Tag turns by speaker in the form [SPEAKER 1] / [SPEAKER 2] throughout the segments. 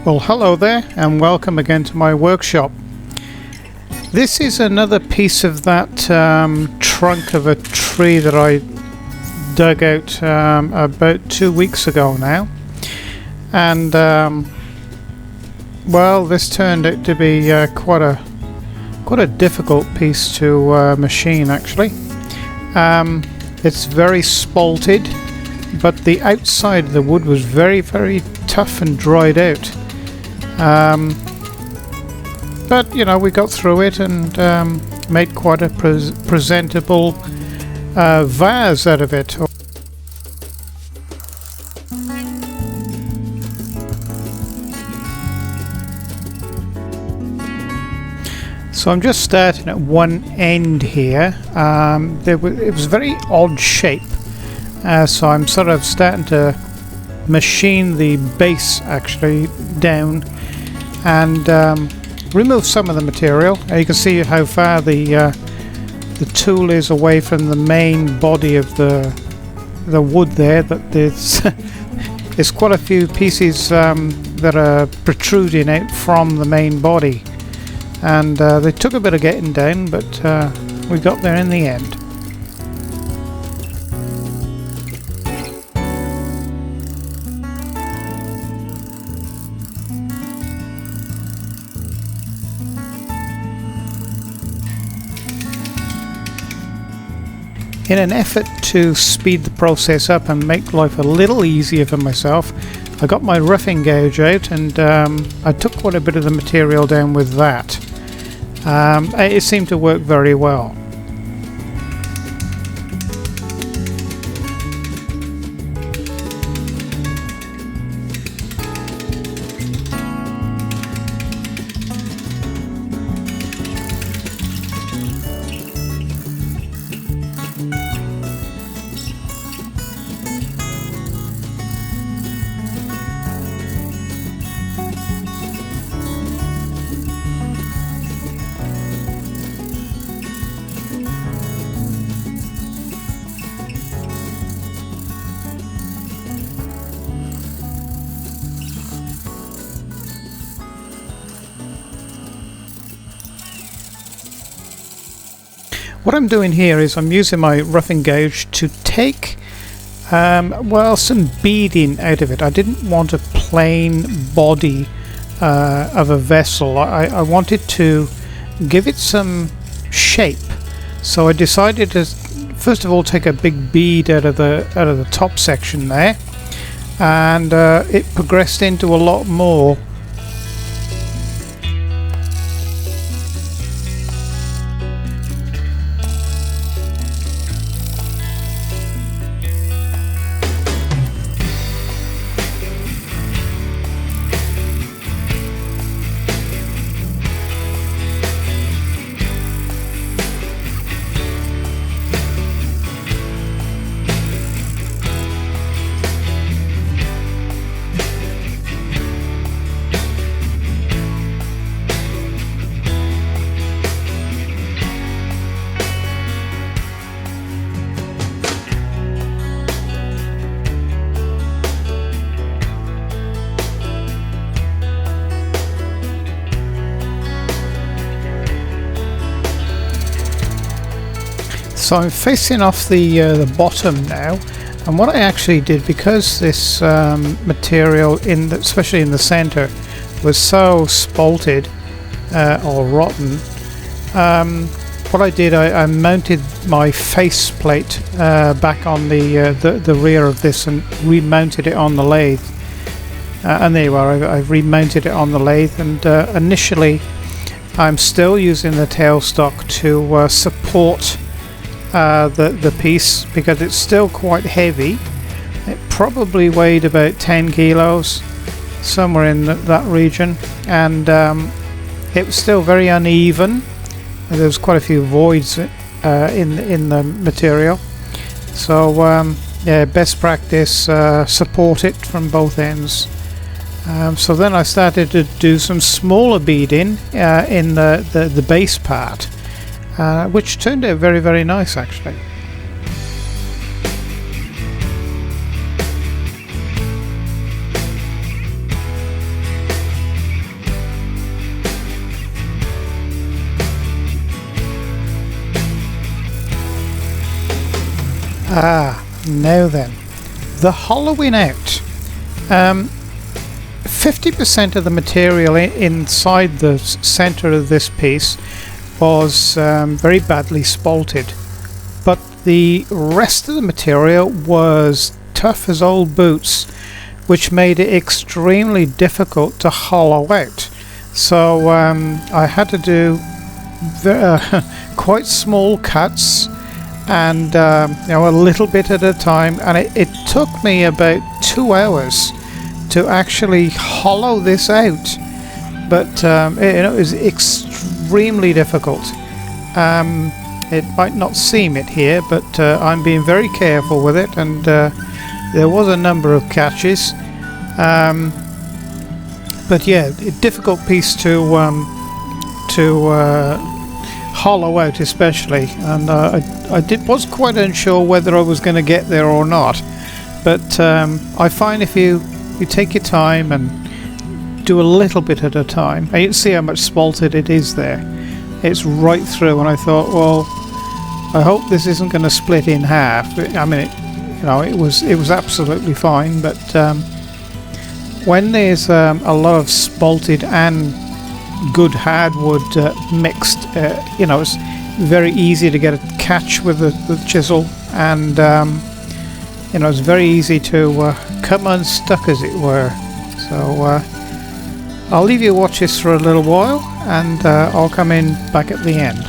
[SPEAKER 1] Well, hello there and welcome again to my workshop. This is another piece of that trunk of a tree that I dug out about 2 weeks ago now, and well, this turned out to be quite a difficult piece to machine actually. It's very spalted, but the outside of the wood was very tough and dried out. But you know, we got through it and made quite a presentable vase out of it. So I'm just starting at one end here. It was a very odd shape, so I'm sort of starting to machine the base actually down and remove some of the material. You can see how far the tool is away from the main body of the wood there. That there's quite a few pieces that are protruding out from the main body, and they took a bit of getting down, but we got there in the end. In an effort to speed the process up and make life a little easier for myself, I got my roughing gouge out and I took quite a bit of the material down with that. It seemed to work very well. What I'm doing here is I'm using my roughing gouge to take well, some beading out of it. I didn't want a plain body of a vessel. I wanted to give it some shape, so I decided to first of all take a big bead out of the top section there, and it progressed into a lot more. So I'm facing off the bottom now, and what I actually did, because this material, especially in the center, was so spalted or rotten, what I did, I mounted my face plate back on the rear of this and remounted it on the lathe. And there you are, I've remounted it on the lathe, and initially I'm still using the tailstock to support the piece, because it's still quite heavy. It probably weighed about 10 kilos, somewhere in that region, and it was still very uneven. There was quite a few voids in the material, so yeah, best practice, support it from both ends. So then I started to do some smaller beading in the base part, which turned out very nice actually. Now then, the hollowing out. 50% of the material inside the center of this piece was very badly spalted, but the rest of the material was tough as old boots, which made it extremely difficult to hollow out. So I had to do quite small cuts, and a little bit at a time, and it took me about 2 hours to actually hollow this out, but it was extremely difficult. It might not seem it here, but I'm being very careful with it, and there was a number of catches, but yeah, a difficult piece to hollow out, especially, and I was quite unsure whether I was going to get there or not, but I find if you take your time and do a little bit at a time, and you can see how much spalted it is there. It's right through, and I thought, well, I hope this isn't going to split in half. I mean, it was absolutely fine, but when there's a lot of spalted and good hardwood mixed, it's very easy to get a catch with the chisel, and it's very easy to come unstuck, as it were. So I'll leave you watch this for a little while, and I'll come in back at the end.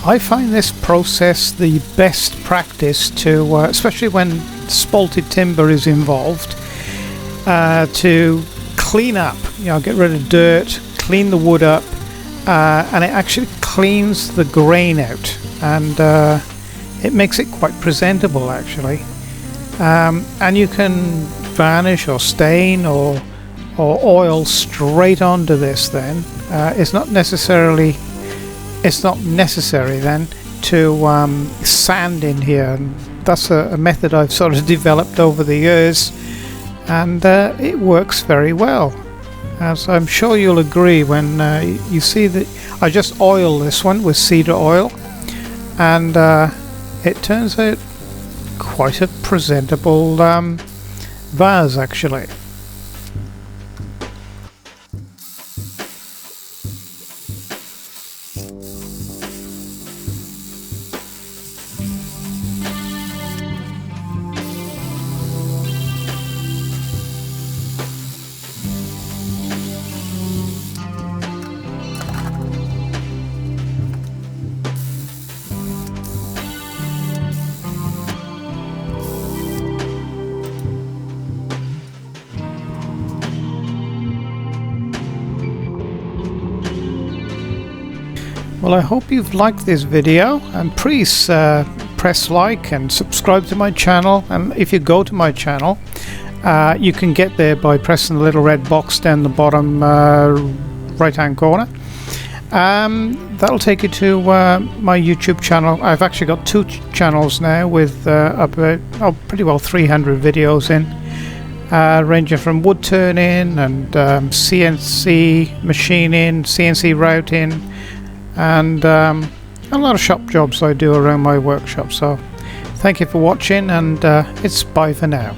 [SPEAKER 1] I find this process the best practice to, especially when spalted timber is involved, to clean up, get rid of dirt, clean the wood up, and it actually cleans the grain out, and it makes it quite presentable actually. And you can varnish or stain or oil straight onto this then. It's not necessary then to sand in here, and that's a method I've sort of developed over the years, and it works very well, as I'm sure you'll agree when you see that I just oil this one with cedar oil, and it turns out quite a presentable vase actually. Well, I hope you've liked this video, and please press like and subscribe to my channel. And if you go to my channel, you can get there by pressing the little red box down the bottom right hand corner. That'll take you to my YouTube channel. I've actually got two channels now with about pretty well 300 videos in, ranging from wood turning and CNC machining, CNC routing, and a lot of shop jobs I do around my workshop. So thank you for watching, and it's bye for now.